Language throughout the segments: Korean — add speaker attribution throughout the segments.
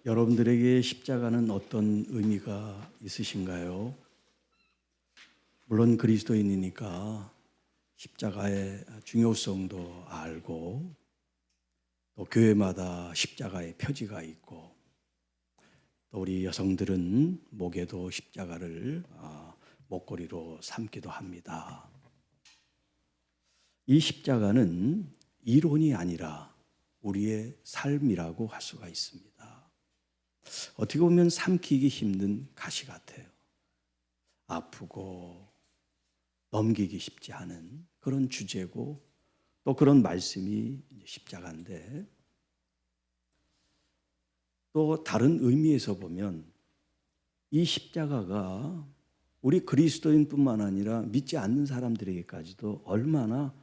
Speaker 1: 여러분들에게 십자가는 어떤 의미가 있으신가요? 물론 그리스도인이니까 십자가의 중요성도 알고 또 교회마다 십자가의 표지가 있고 또 우리 여성들은 목에도 십자가를 목걸이로 삼기도 합니다. 이 십자가는 이론이 아니라 우리의 삶이라고 할 수가 있습니다. 어떻게 보면 삼키기 힘든 가시 같아요. 아프고 넘기기 쉽지 않은 그런 주제고 또 그런 말씀이 십자가인데, 또 다른 의미에서 보면 이 십자가가 우리 그리스도인뿐만 아니라 믿지 않는 사람들에게까지도 얼마나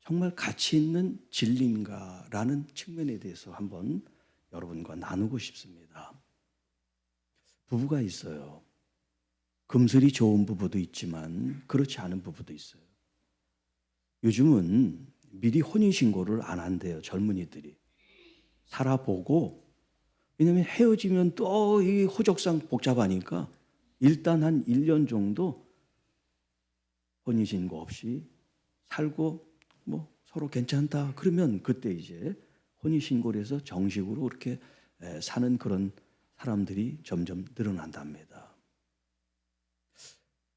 Speaker 1: 정말 가치 있는 진리인가라는 측면에 대해서 한번 여러분과 나누고 싶습니다. 부부가 있어요. 금슬이 좋은 부부도 있지만 그렇지 않은 부부도 있어요. 요즘은 미리 혼인신고를 안 한대요, 젊은이들이. 살아보고, 왜냐하면 헤어지면 또 이 호적상 복잡하니까 일단 한 1년 정도 혼인신고 없이 살고 서로 괜찮다 그러면 그때 이제 혼인신고를 해서 정식으로 그렇게 사는 그런 사람들이 점점 늘어난답니다.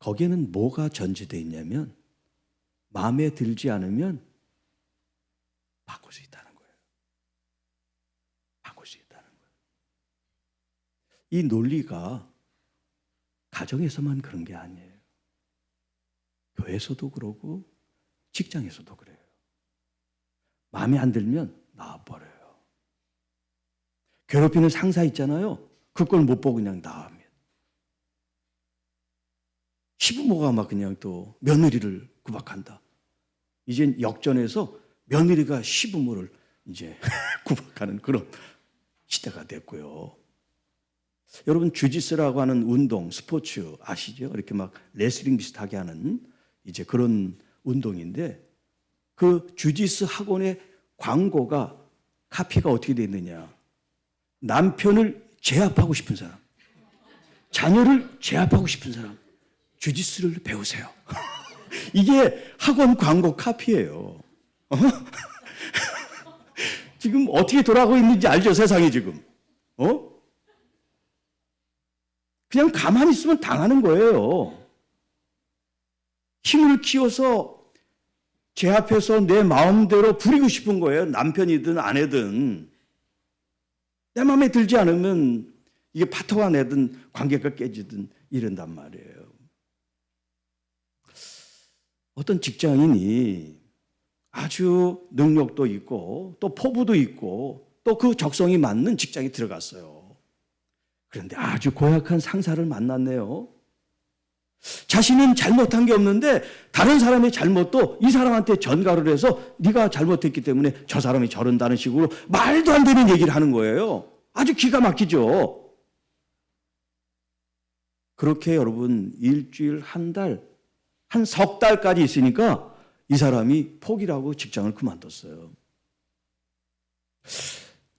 Speaker 1: 거기에는 뭐가 전제되어 있냐면 마음에 들지 않으면 바꿀 수 있다는 거예요. 바꿀 수 있다는 거예요. 이 논리가 가정에서만 그런 게 아니에요. 교회에서도 그러고 직장에서도 그래요. 마음에 안 들면 나와버려요. 괴롭히는 상사 있잖아요. 그걸 못 보고 그냥 나옵니다. 시부모가 막 그냥 또 며느리를 구박한다. 이젠 역전해서 며느리가 시부모를 이제 구박하는 그런 시대가 됐고요. 여러분, 주짓수라고 하는 운동, 스포츠 아시죠? 이렇게 막 레슬링 비슷하게 하는 이제 그런 운동인데, 그 주짓수 학원의 광고가 카피가 어떻게 되어 있느냐? 남편을 제압하고 싶은 사람, 자녀를 제압하고 싶은 사람, 주짓수를 배우세요. 이게 학원 광고 카피예요. 지금 어떻게 돌아가고 있는지 알죠? 세상이 지금. 그냥 가만히 있으면 당하는 거예요. 힘을 키워서 제압해서 내 마음대로 부리고 싶은 거예요. 남편이든 아내든. 내 마음에 들지 않으면 이게 파토가 내든 관계가 깨지든 이런단 말이에요. 어떤 직장인이 아주 능력도 있고 또 포부도 있고 또 그 적성이 맞는 직장에 들어갔어요. 그런데 아주 고약한 상사를 만났네요. 자신은 잘못한 게 없는데 다른 사람의 잘못도 이 사람한테 전가를 해서 네가 잘못했기 때문에 저 사람이 저런다는 식으로 말도 안 되는 얘기를 하는 거예요. 아주 기가 막히죠. 그렇게 여러분 일주일, 한 달, 한 석 달까지 있으니까 이 사람이 포기를 직장을 그만뒀어요.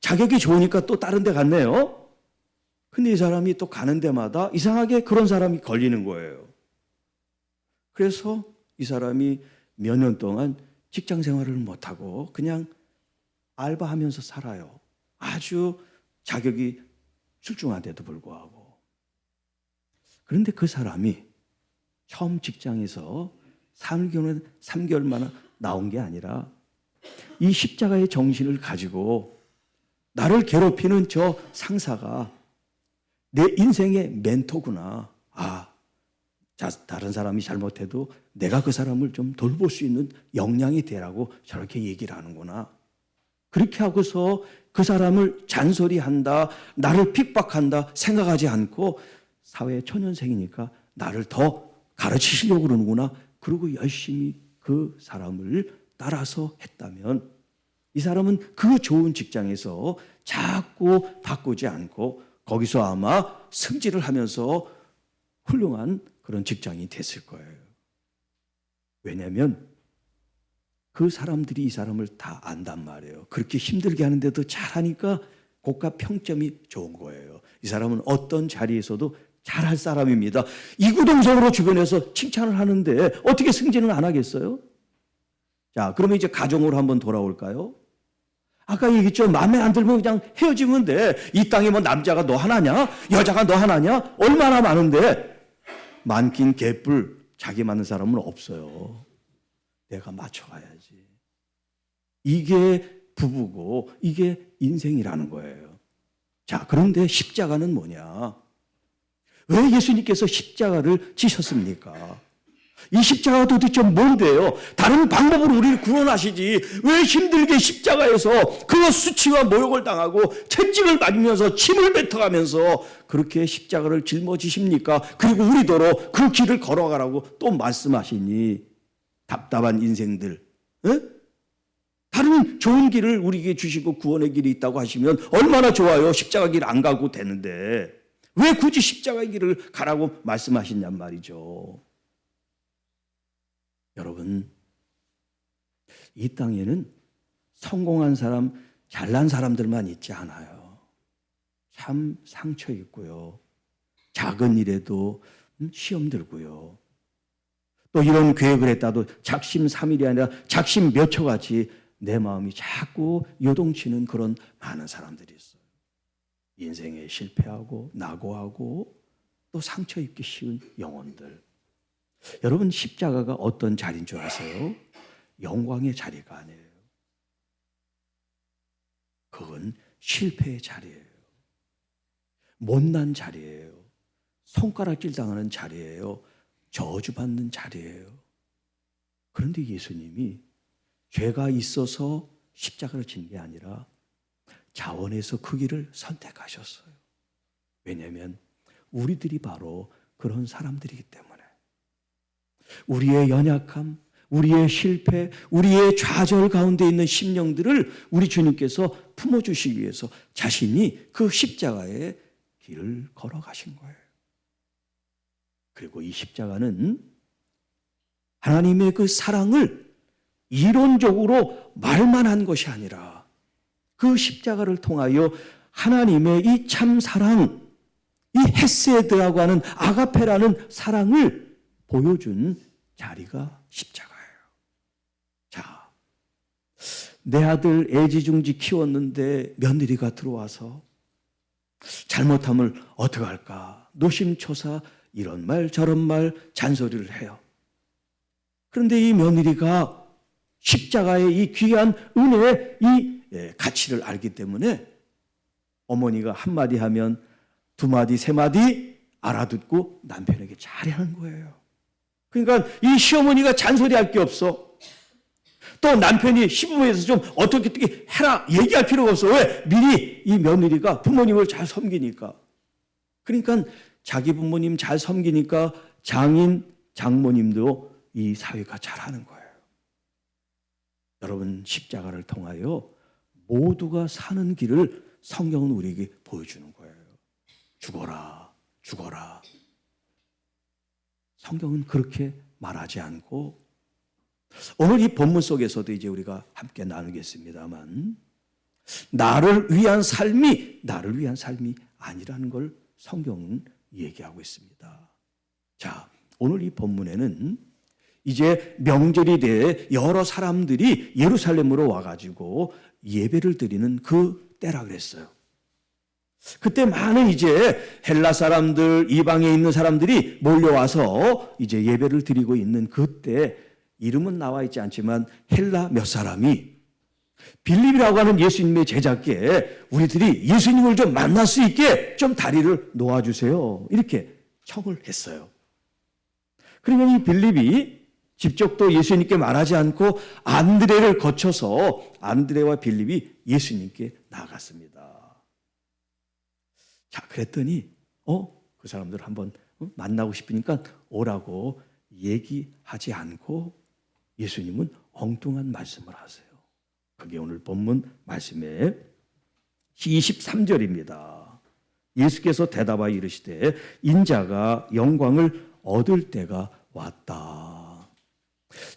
Speaker 1: 자격이 좋으니까 또 다른 데 갔네요. 근데 이 사람이 또 가는 데마다 이상하게 그런 사람이 걸리는 거예요. 그래서 이 사람이 몇 년 동안 직장 생활을 못하고 그냥 알바하면서 살아요. 아주 자격이 출중한데도 불구하고. 그런데 그 사람이 처음 직장에서 3개월 만에 나온 게 아니라 이 십자가의 정신을 가지고 나를 괴롭히는 저 상사가 내 인생의 멘토구나. 다른 사람이 잘못해도 내가 그 사람을 좀 돌볼 수 있는 역량이 되라고 저렇게 얘기를 하는구나. 그렇게 하고서 그 사람을 잔소리한다, 나를 핍박한다 생각하지 않고 사회 초년생이니까 나를 더 가르치시려고 그러는구나. 그러고 열심히 그 사람을 따라서 했다면 이 사람은 그 좋은 직장에서 자꾸 바꾸지 않고 거기서 아마 승진을 하면서 훌륭한 그런 직장이 됐을 거예요. 왜냐하면 그 사람들이 이 사람을 다 안단 말이에요. 그렇게 힘들게 하는데도 잘하니까 고가 평점이 좋은 거예요. 이 사람은 어떤 자리에서도 잘할 사람입니다. 이구동성으로 주변에서 칭찬을 하는데 어떻게 승진을 안 하겠어요? 자, 그러면 이제 가정으로 한번 돌아올까요? 아까 얘기했죠. 마음에 안 들면 그냥 헤어지면 돼. 이 땅에 뭐 남자가 너 하나냐? 여자가 너 하나냐? 얼마나 많은데. 많긴 개뿔, 자기 맞는 사람은 없어요. 내가 맞춰가야지. 이게 부부고 이게 인생이라는 거예요. 자, 그런데 십자가는 뭐냐? 왜 예수님께서 십자가를 지셨습니까? 이 십자가가 도대체 뭔데요? 다른 방법으로 우리를 구원하시지 왜 힘들게 십자가에서 그 수치와 모욕을 당하고 채찍을 맞으면서 침을 뱉어가면서 그렇게 십자가를 짊어지십니까? 그리고 우리더러 그 길을 걸어가라고 또 말씀하시니 답답한 인생들, 에? 다른 좋은 길을 우리에게 주시고 구원의 길이 있다고 하시면 얼마나 좋아요. 십자가 길 안 가고 되는데 왜 굳이 십자가의 길을 가라고 말씀하시냔 말이죠. 여러분, 이 땅에는 성공한 사람, 잘난 사람들만 있지 않아요. 참 상처 있고요. 작은 일에도 시험 들고요. 또 이런 계획을 했다도 작심삼일이 아니라 작심 몇 초같이 내 마음이 자꾸 요동치는 그런 많은 사람들이 있어요. 인생에 실패하고 낙오하고 또 상처 입기 쉬운 영혼들. 여러분, 십자가가 어떤 자리인 줄 아세요? 영광의 자리가 아니에요. 그건 실패의 자리예요. 못난 자리예요. 손가락질 당하는 자리예요. 저주받는 자리예요. 그런데 예수님이 죄가 있어서 십자가를 진 게 아니라 자원해서 그 길을 선택하셨어요. 왜냐하면 우리들이 바로 그런 사람들이기 때문에. 우리의 연약함, 우리의 실패, 우리의 좌절 가운데 있는 심령들을 우리 주님께서 품어주시기 위해서 자신이 그 십자가의 길을 걸어가신 거예요. 그리고 이 십자가는 하나님의 그 사랑을 이론적으로 말만 한 것이 아니라 그 십자가를 통하여 하나님의 이 참 사랑, 이 헤세드라고 하는 아가페라는 사랑을 보여준 자리가 십자가예요. 자, 내 아들 애지중지 키웠는데 며느리가 들어와서 잘못함을 어떻게 할까? 노심초사 이런 말 저런 말 잔소리를 해요. 그런데 이 며느리가 십자가의 이 귀한 은혜의 이 가치를 알기 때문에 어머니가 한마디 하면 두 마디 세 마디 알아듣고 남편에게 잘하는 거예요. 그러니까 이 시어머니가 잔소리할 게 없어. 또 남편이 시부모에서 좀 어떻게 해라 얘기할 필요가 없어. 왜? 미리 이 며느리가 부모님을 잘 섬기니까. 그러니까 자기 부모님 잘 섬기니까 장인, 장모님도 이 사회가 잘하는 거예요. 여러분, 십자가를 통하여 모두가 사는 길을 성경은 우리에게 보여주는 거예요. 죽어라, 죽어라. 성경은 그렇게 말하지 않고 오늘 이 본문 속에서도 이제 우리가 함께 나누겠습니다만 나를 위한 삶이 아니라는 걸 성경은 얘기하고 있습니다. 자, 오늘 이 본문에는 이제 명절이 돼 여러 사람들이 예루살렘으로 와가지고 예배를 드리는 그 때라 그랬어요. 그때 많은 이제 헬라 사람들, 이방에 있는 사람들이 몰려와서 이제 예배를 드리고 있는 그때 이름은 나와 있지 않지만 헬라 몇 사람이 빌립이라고 하는 예수님의 제자께 우리들이 예수님을 좀 만날 수 있게 좀 다리를 놓아주세요. 이렇게 청을 했어요. 그러면 이 빌립이 직접 또 예수님께 말하지 않고 안드레를 거쳐서 안드레와 빌립이 예수님께 나갔습니다. 자, 그랬더니 그 사람들 한번 만나고 싶으니까 오라고 얘기하지 않고 예수님은 엉뚱한 말씀을 하세요. 그게 오늘 본문 말씀의 23절입니다. 예수께서 대답하여 이르시되 인자가 영광을 얻을 때가 왔다.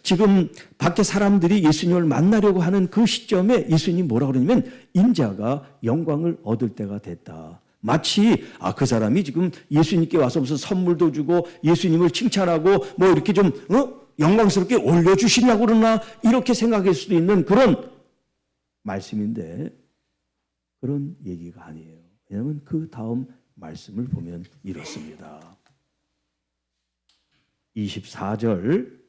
Speaker 1: 지금 밖에 사람들이 예수님을 만나려고 하는 그 시점에 예수님이 뭐라고 그러냐면 인자가 영광을 얻을 때가 됐다. 마치 그 사람이 지금 예수님께 와서 무슨 선물도 주고 예수님을 칭찬하고 뭐 이렇게 좀 영광스럽게 올려주시려고 그러나 이렇게 생각할 수도 있는 그런 말씀인데 그런 얘기가 아니에요. 왜냐하면 그 다음 말씀을 보면 이렇습니다. 24절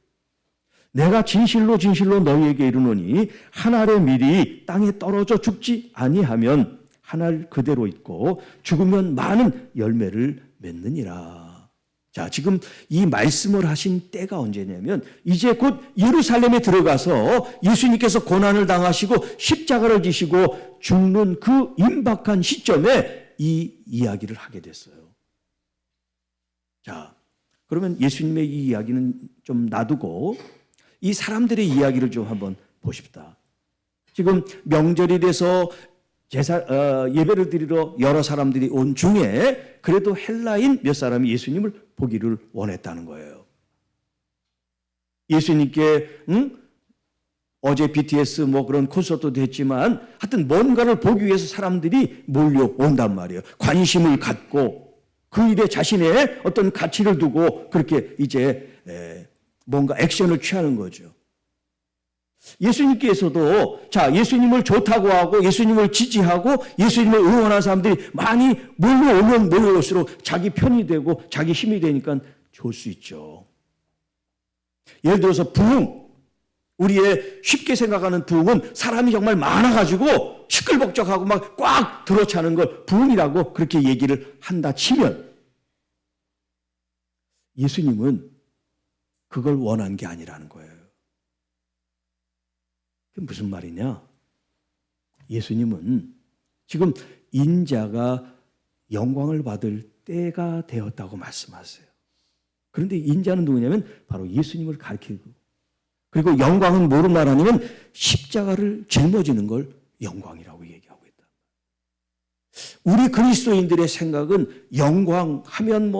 Speaker 1: 내가 진실로 진실로 너희에게 이르노니 한 알의 밀이 땅에 떨어져 죽지 아니하면 한 알 그대로 있고 죽으면 많은 열매를 맺느니라. 자, 지금 이 말씀을 하신 때가 언제냐면 이제 곧 예루살렘에 들어가서 예수님께서 고난을 당하시고 십자가를 지시고 죽는 그 임박한 시점에 이 이야기를 하게 됐어요. 자, 그러면 예수님의 이 이야기는 좀 놔두고 이 사람들의 이야기를 좀 한번 보십시다. 지금 명절이 돼서 예배를 드리러 여러 사람들이 온 중에 그래도 헬라인 몇 사람이 예수님을 보기를 원했다는 거예요. 예수님께 어제 BTS 뭐 그런 콘서트도 했지만 하여튼 뭔가를 보기 위해서 사람들이 몰려온단 말이에요. 관심을 갖고 그 일에 자신의 어떤 가치를 두고 그렇게 이제 뭔가 액션을 취하는 거죠. 예수님께서도 예수님을 좋다고 하고 예수님을 지지하고 예수님을 응원하는 사람들이 많이 몰려오면 몰려올수록 자기 편이 되고 자기 힘이 되니까 좋을 수 있죠. 예를 들어서 부흥, 우리의 쉽게 생각하는 부흥은 사람이 정말 많아가지고 시끌벅적하고 막 꽉 들어차는 걸 부흥이라고 그렇게 얘기를 한다 치면 예수님은 그걸 원한 게 아니라는 거예요. 그게 무슨 말이냐? 예수님은 지금 인자가 영광을 받을 때가 되었다고 말씀하세요. 그런데 인자는 누구냐면 바로 예수님을 가리키고 그리고 영광은 뭐로 말하냐면 십자가를 짊어지는 걸 영광이라고 얘기하고 있다. 우리 그리스도인들의 생각은 영광하면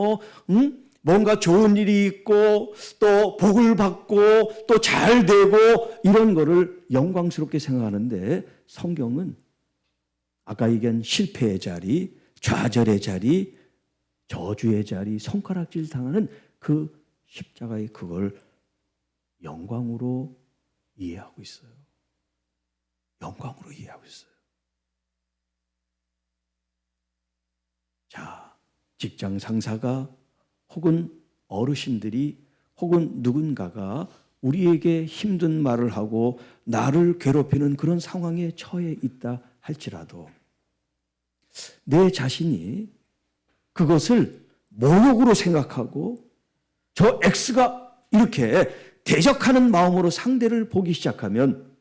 Speaker 1: 뭔가 좋은 일이 있고 또 복을 받고 또 잘 되고 이런 거를 영광스럽게 생각하는데 성경은 아까 얘기한 실패의 자리, 좌절의 자리, 저주의 자리, 손가락질 당하는 그 십자가의 그걸 영광으로 이해하고 있어요. 영광으로 이해하고 있어요. 자, 직장 상사가 혹은 어르신들이 혹은 누군가가 우리에게 힘든 말을 하고 나를 괴롭히는 그런 상황에 처해 있다 할지라도 내 자신이 그것을 모욕으로 생각하고 저 X가 이렇게 대적하는 마음으로 상대를 보기 시작하면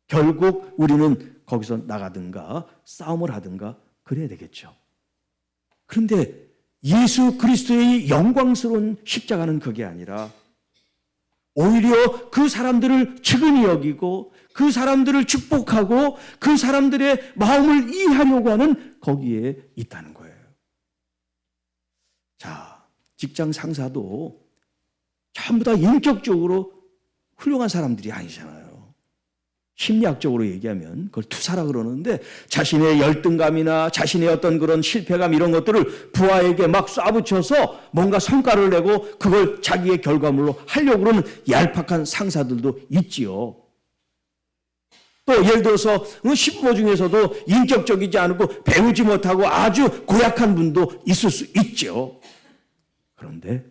Speaker 1: 결국 우리는 거기서 나가든가 싸움을 하든가 그래야 되겠죠. 그런데 예수 그리스도의 영광스러운 십자가는 그게 아니라 오히려 그 사람들을 측은히 여기고 그 사람들을 축복하고 그 사람들의 마음을 이해하려고 하는 거기에 있다는 거예요. 자, 직장 상사도 전부 다 인격적으로 훌륭한 사람들이 아니잖아요. 심리학적으로 얘기하면 그걸 투사라 그러는데 자신의 열등감이나 자신의 어떤 그런 실패감 이런 것들을 부하에게 막 쏴붙여서 뭔가 성과를 내고 그걸 자기의 결과물로 하려고 그러는 얄팍한 상사들도 있지요. 또 예를 들어서 시부모 중에서도 인격적이지 않고 배우지 못하고 아주 고약한 분도 있을 수 있죠. 그런데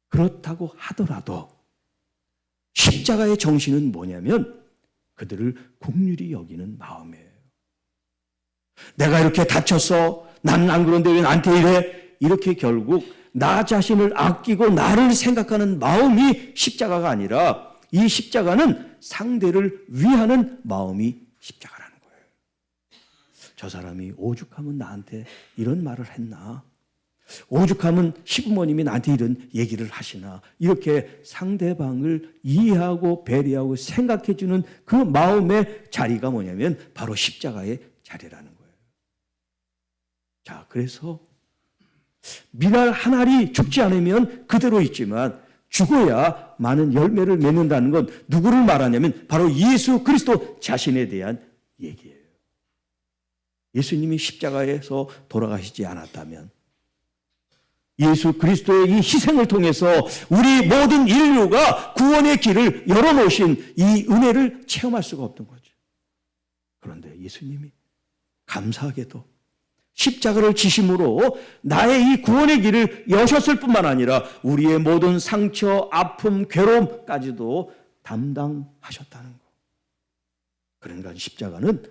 Speaker 1: 그렇다고 하더라도 십자가의 정신은 뭐냐면 그들을 긍휼히 여기는 마음이에요. 내가 이렇게 다쳤어. 나는 안 그런데 왜 나한테 이래? 이렇게 결국 나 자신을 아끼고 나를 생각하는 마음이 십자가가 아니라 이 십자가는 상대를 위하는 마음이 십자가라는 거예요. 저 사람이 오죽하면 나한테 이런 말을 했나? 오죽하면 시부모님이 나한테 이런 얘기를 하시나 이렇게 상대방을 이해하고 배려하고 생각해주는 그 마음의 자리가 뭐냐면 바로 십자가의 자리라는 거예요. 자, 그래서 미랄 한 알이 죽지 않으면 그대로 있지만 죽어야 많은 열매를 맺는다는 건 누구를 말하냐면 바로 예수 그리스도 자신에 대한 얘기예요. 예수님이 십자가에서 돌아가시지 않았다면, 예수 그리스도의 이 희생을 통해서 우리 모든 인류가 구원의 길을 열어놓으신 이 은혜를 체험할 수가 없던 거죠. 그런데 예수님이 감사하게도 십자가를 지심으로 나의 이 구원의 길을 여셨을 뿐만 아니라 우리의 모든 상처, 아픔, 괴로움까지도 담당하셨다는 거. 그러니까 십자가는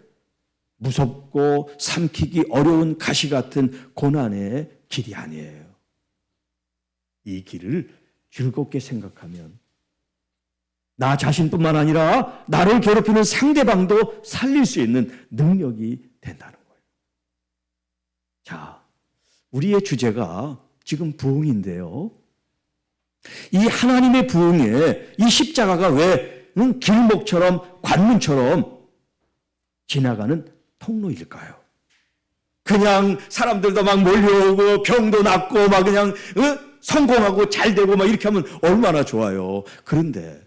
Speaker 1: 무섭고 삼키기 어려운 가시 같은 고난의 길이 아니에요. 이 길을 즐겁게 생각하면 나 자신뿐만 아니라 나를 괴롭히는 상대방도 살릴 수 있는 능력이 된다는 거예요. 자, 우리의 주제가 지금 부흥인데요. 이 하나님의 부흥에 이 십자가가 왜 길목처럼 관문처럼 지나가는 통로일까요? 그냥 사람들도 막 몰려오고 병도 낫고 막 그냥 성공하고 잘 되고 막 이렇게 하면 얼마나 좋아요. 그런데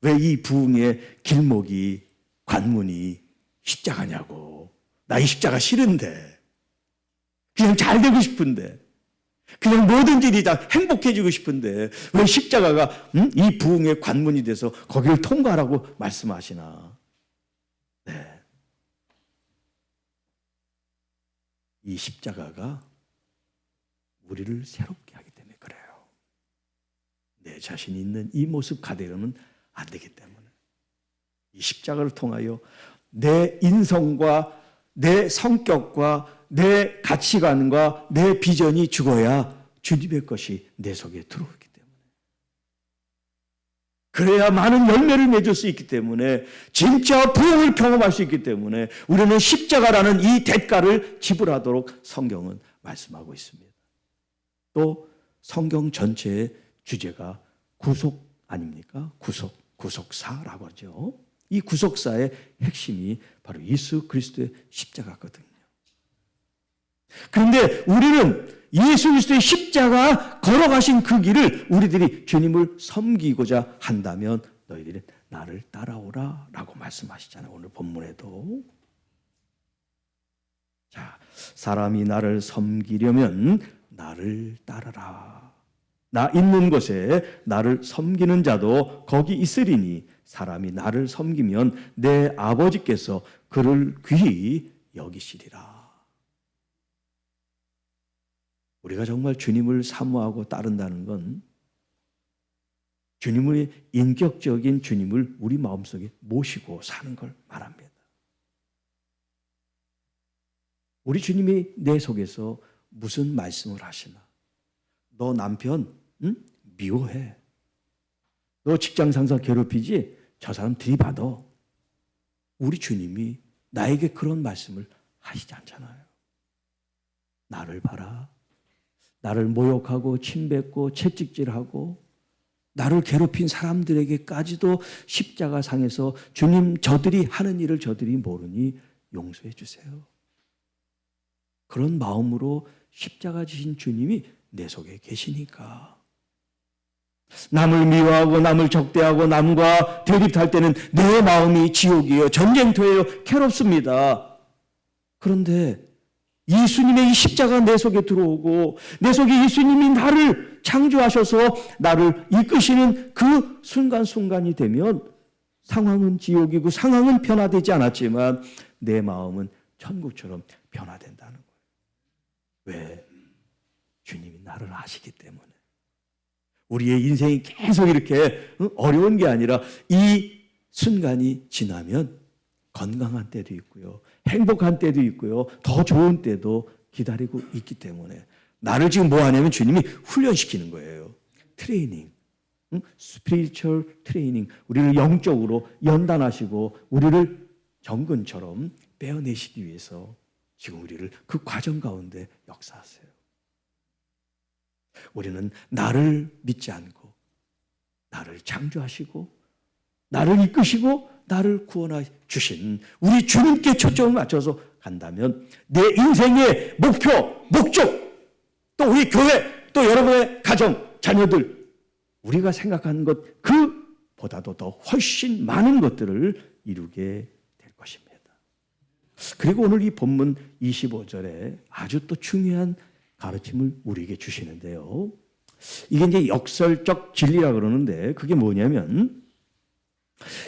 Speaker 1: 왜 이 부흥의 길목이 관문이 십자가냐고. 나 이 십자가 싫은데, 그냥 잘 되고 싶은데, 그냥 모든 일이 다 행복해지고 싶은데 왜 십자가가 이 부흥의 관문이 돼서 거기를 통과하라고 말씀하시나. 네. 이 십자가가 우리를 새롭게 하기 때문에 그래요. 내 자신이 있는 이 모습 가대로는 안 되기 때문에 이 십자가를 통하여 내 인성과 내 성격과 내 가치관과 내 비전이 죽어야 주님의 것이 내 속에 들어오기 때문에, 그래야 많은 열매를 맺을 수 있기 때문에, 진짜 부흥을 경험할 수 있기 때문에 우리는 십자가라는 이 대가를 지불하도록 성경은 말씀하고 있습니다. 또 성경 전체의 주제가 구속 아닙니까? 구속사라고 하죠. 이 구속사의 핵심이 바로 예수 그리스도의 십자가거든요. 그런데 우리는 예수 그리스도의 십자가 걸어가신 그 길을 우리들이 주님을 섬기고자 한다면 너희들이 나를 따라오라 라고 말씀하시잖아요. 오늘 본문에도. 자, 사람이 나를 섬기려면 나를 따르라. 나 있는 곳에 나를 섬기는 자도 거기 있으리니 사람이 나를 섬기면 내 아버지께서 그를 귀히 여기시리라. 우리가 정말 주님을 사모하고 따른다는 건 주님의 인격적인 주님을 우리 마음속에 모시고 사는 걸 말합니다. 우리 주님이 내 속에서 무슨 말씀을 하시나? 너 남편 미워해. 너 직장 상사 괴롭히지? 저 사람 들이받아. 우리 주님이 나에게 그런 말씀을 하시지 않잖아요. 나를 봐라. 나를 모욕하고 침뱉고 채찍질하고 나를 괴롭힌 사람들에게까지도 십자가상에서 주님, 저들이 하는 일을 저들이 모르니 용서해 주세요. 그런 마음으로 십자가 지신 주님이 내 속에 계시니까. 남을 미워하고 남을 적대하고 남과 대립할 때는 내 마음이 지옥이에요. 전쟁터예요. 괴롭습니다. 그런데 예수님의 이 십자가 내 속에 들어오고 내 속에 예수님이 나를 창조하셔서 나를 이끄시는 그 순간순간이 되면 상황은 지옥이고 상황은 변화되지 않았지만 내 마음은 천국처럼 변화된다는 거예요. 왜? 주님이 나를 아시기 때문에. 우리의 인생이 계속 이렇게 어려운 게 아니라 이 순간이 지나면 건강한 때도 있고요. 행복한 때도 있고요. 더 좋은 때도 기다리고 있기 때문에 나를 지금 뭐 하냐면 주님이 훈련시키는 거예요. 트레이닝, 스피리추얼 트레이닝. 우리를 영적으로 연단하시고 우리를 정근처럼 빼어내시기 위해서 지금 우리를 그 과정 가운데 역사하세요. 우리는 나를 믿지 않고 나를 창조하시고 나를 이끄시고 나를 구원해 주신 우리 주님께 초점을 맞춰서 간다면 내 인생의 목표, 목적, 또 우리 교회, 또 여러분의 가정, 자녀들, 우리가 생각한 것 그보다도 더 훨씬 많은 것들을 이루게 될 것입니다. 그리고 오늘 이 본문 25절에 아주 또 중요한 가르침을 우리에게 주시는데요. 이게 이제 역설적 진리라 그러는데 그게 뭐냐면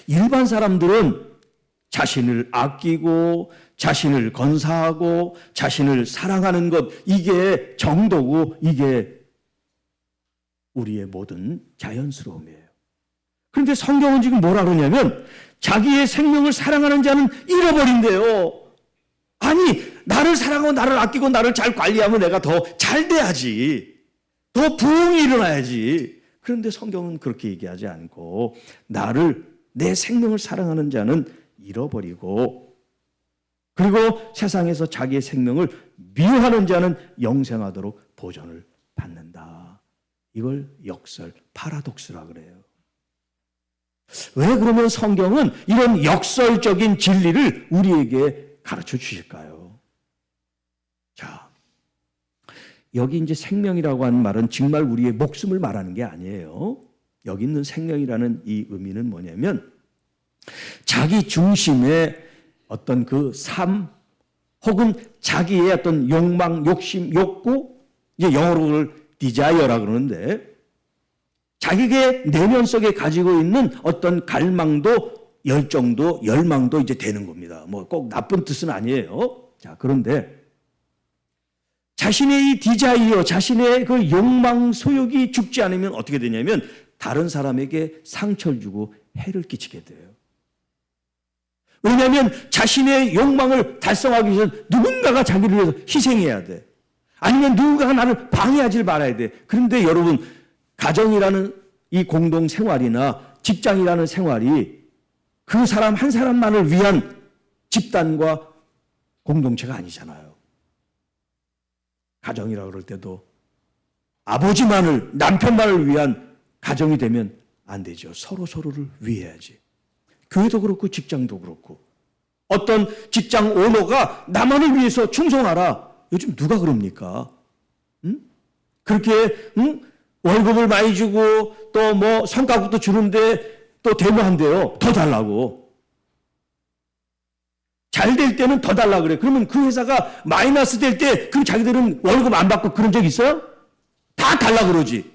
Speaker 1: 일반 사람들은 자신을 아끼고 자신을 건사하고 자신을 사랑하는 것 이게 정도고 이게 우리의 모든 자연스러움이에요. 그런데 성경은 지금 뭐라 그러냐면 자기의 생명을 사랑하는 자는 잃어버린대요. 아니 나를 사랑하고 나를 아끼고 나를 잘 관리하면 내가 더 잘 돼야지. 더 부흥이 일어나야지. 그런데 성경은 그렇게 얘기하지 않고 내 생명을 사랑하는 자는 잃어버리고 그리고 세상에서 자기의 생명을 미워하는 자는 영생하도록 보전을 받는다. 이걸 역설, 파라독스라 그래요. 왜 그러면 성경은 이런 역설적인 진리를 우리에게 가르쳐 주실까요? 자, 여기 이제 생명이라고 하는 말은 정말 우리의 목숨을 말하는 게 아니에요. 여기 있는 생명이라는 이 의미는 뭐냐면 자기 중심의 어떤 그 삶 혹은 자기의 어떤 욕망, 욕심, 욕구, 이제 영어로 그걸 디자이어라 그러는데 자기의 내면 속에 가지고 있는 어떤 갈망도 열정도 열망도 이제 되는 겁니다. 뭐 꼭 나쁜 뜻은 아니에요. 자, 그런데 자신의 이 디자이어, 자신의 그 욕망, 소욕이 죽지 않으면 어떻게 되냐면 다른 사람에게 상처를 주고 해를 끼치게 돼요. 왜냐하면 자신의 욕망을 달성하기 위해서 누군가가 자기를 위해서 희생해야 돼. 아니면 누군가가 나를 방해하지 말아야 돼. 그런데 여러분, 가정이라는 이 공동 생활이나 직장이라는 생활이 그 사람 한 사람만을 위한 집단과 공동체가 아니잖아요. 가정이라고 그럴 때도 아버지만을, 남편만을 위한 가정이 되면 안 되죠. 서로를 위해야지. 교회도 그렇고 직장도 그렇고 어떤 직장 오너가 나만을 위해서 충성하라. 요즘 누가 그럽니까? 그렇게 월급을 많이 주고 또 뭐 성과급도 주는데 또 대모한대요. 더 달라고. 잘 될 때는 더 달라 그래. 그러면 그 회사가 마이너스 될 때 그럼 자기들은 월급 안 받고 그런 적 있어요? 다 달라 그러지.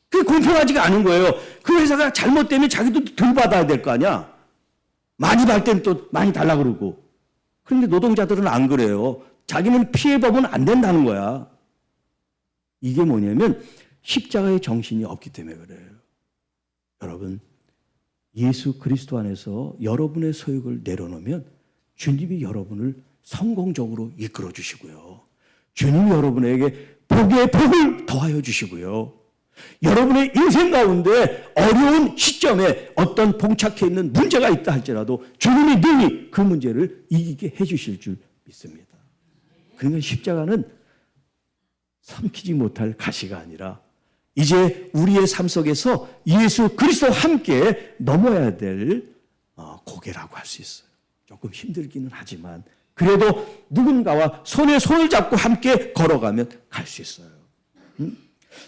Speaker 1: 그게 공평하지가 않은 거예요. 그 회사가 잘못되면 자기도 덜 받아야 될 거 아니야. 많이 받을 때는 또 많이 달라 그러고. 그런데 노동자들은 안 그래요. 자기는 피해보면 안 된다는 거야. 이게 뭐냐면 십자가의 정신이 없기 때문에 그래요. 여러분, 예수 그리스도 안에서 여러분의 소욕을 내려놓으면 주님이 여러분을 성공적으로 이끌어 주시고요. 주님이 여러분에게 복의 복을 더하여 주시고요. 여러분의 인생 가운데 어려운 시점에 어떤 봉착해 있는 문제가 있다 할지라도 주님이 능히 그 문제를 이기게 해주실 줄 믿습니다. 그러면 십자가는 삼키지 못할 가시가 아니라 이제 우리의 삶 속에서 예수 그리스도와 함께 넘어야 될 고개라고 할 수 있어요. 조금 힘들기는 하지만 그래도 누군가와 손에 손을 잡고 함께 걸어가면 갈 수 있어요.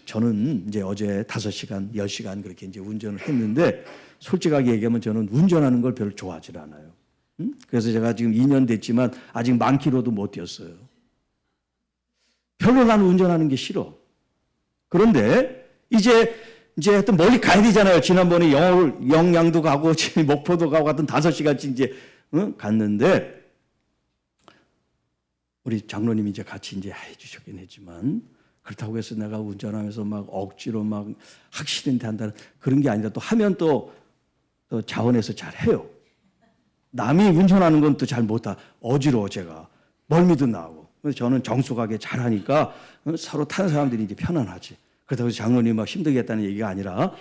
Speaker 1: 저는 이제 어제 5시간, 10시간 그렇게 이제 운전을 했는데 솔직하게 얘기하면 저는 운전하는 걸 별로 좋아하지 않아요. 그래서 제가 지금 2년 됐지만 아직 10,000km도 못 뛰었어요. 별로 나는 운전하는 게 싫어. 그런데 이제 하여튼 멀리 가야 되잖아요. 지난번에 영양도 가고 목포도 가고 하여튼 5시간씩 이제 갔는데 우리 장로님이 이제 같이 이제 해주셨긴 했지만 그렇다고 해서 내가 운전하면서 막 억지로 막 확실한데 한다는 그런 게 아니라 또 하면 또 자원해서 잘 해요. 남이 운전하는 건 또 잘 못하. 어지러워 제가. 멀미도 나고. 그래서 저는 정숙하게 잘하니까 서로 타는 사람들이 이제 편안하지. 그렇다고 해서 장로님 막 힘들게 했다는 얘기가 아니라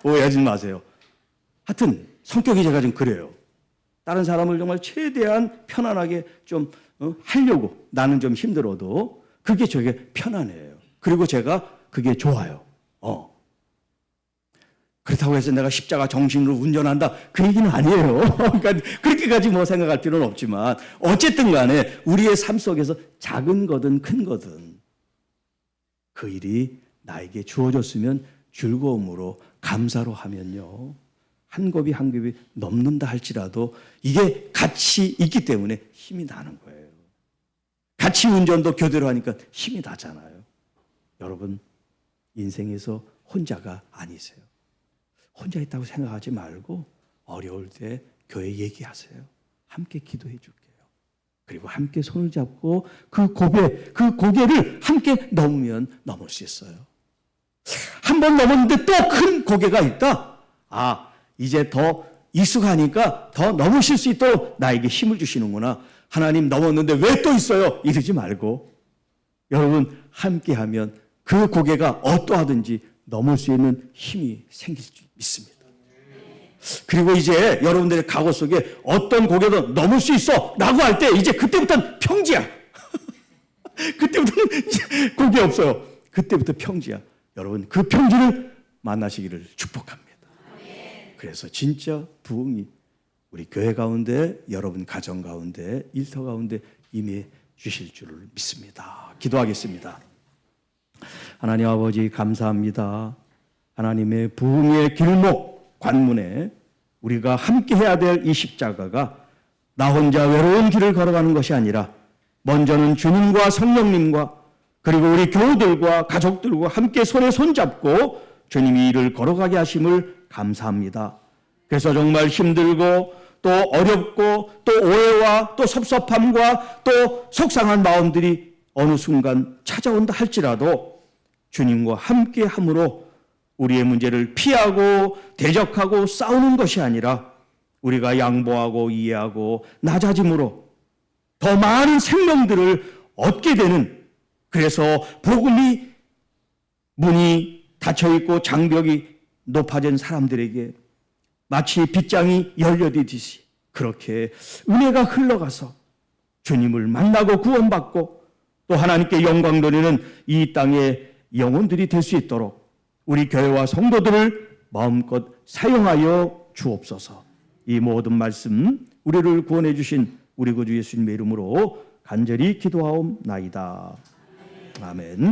Speaker 1: 오해하지 마세요. 하여튼 성격이 제가 좀 그래요. 다른 사람을 정말 최대한 편안하게 좀 하려고 나는 좀 힘들어도 그게 저게 편안해요. 그리고 제가 그게 좋아요. 그렇다고 해서 내가 십자가 정신으로 운전한다 그 얘기는 아니에요. 그러니까 그렇게까지 뭐 생각할 필요는 없지만 어쨌든 간에 우리의 삶 속에서 작은 거든 큰 거든 그 일이 나에게 주어졌으면 즐거움으로 감사로 하면요, 한 곱이 한 곱이 넘는다 할지라도 이게 같이 있기 때문에 힘이 나는 거예요. 같이 운전도 교대로 하니까 힘이 나잖아요. 여러분, 인생에서 혼자가 아니세요. 혼자 있다고 생각하지 말고 어려울 때 교회 얘기하세요. 함께 기도해 줄게요. 그리고 함께 손을 잡고 그 고개를 함께 넘으면 넘을 수 있어요. 한 번 넘었는데 또 큰 고개가 있다. 이제 더 익숙하니까 더 넘으실 수 있도록 나에게 힘을 주시는구나. 하나님 넘었는데 왜 또 있어요? 이러지 말고 여러분 함께하면 그 고개가 어떠하든지 넘을 수 있는 힘이 생길 줄 믿습니다. 그리고 이제 여러분들의 각오 속에 어떤 고개도 넘을 수 있어 라고 할 때 이제 그때부터는 평지야. 그때부터는 이제 고개 없어요. 그때부터 평지야. 여러분 그 평지를 만나시기를 축복합니다. 그래서 진짜 부흥이 우리 교회 가운데, 여러분 가정 가운데, 일터 가운데 임해 주실 줄을 믿습니다. 기도하겠습니다. 하나님 아버지 감사합니다. 하나님의 부흥의 길목 관문에 우리가 함께 해야 될 이 십자가가 나 혼자 외로운 길을 걸어가는 것이 아니라 먼저는 주님과 성령님과 그리고 우리 교우들과 가족들과 함께 손에 손잡고 주님이 이를 걸어가게 하심을 감사합니다. 그래서 정말 힘들고 또 어렵고 또 오해와 또 섭섭함과 또 속상한 마음들이 어느 순간 찾아온다 할지라도 주님과 함께 함으로 우리의 문제를 피하고 대적하고 싸우는 것이 아니라 우리가 양보하고 이해하고 낮아짐으로 더 많은 생명들을 얻게 되는, 그래서 복음이 문이 닫혀있고 장벽이 높아진 사람들에게 마치 빗장이 열려지듯이 그렇게 은혜가 흘러가서 주님을 만나고 구원받고 또 하나님께 영광 돌리는 이 땅의 영혼들이 될 수 있도록 우리 교회와 성도들을 마음껏 사용하여 주옵소서. 이 모든 말씀 우리를 구원해 주신 우리 구주 예수님의 이름으로 간절히 기도하옵나이다. 아멘.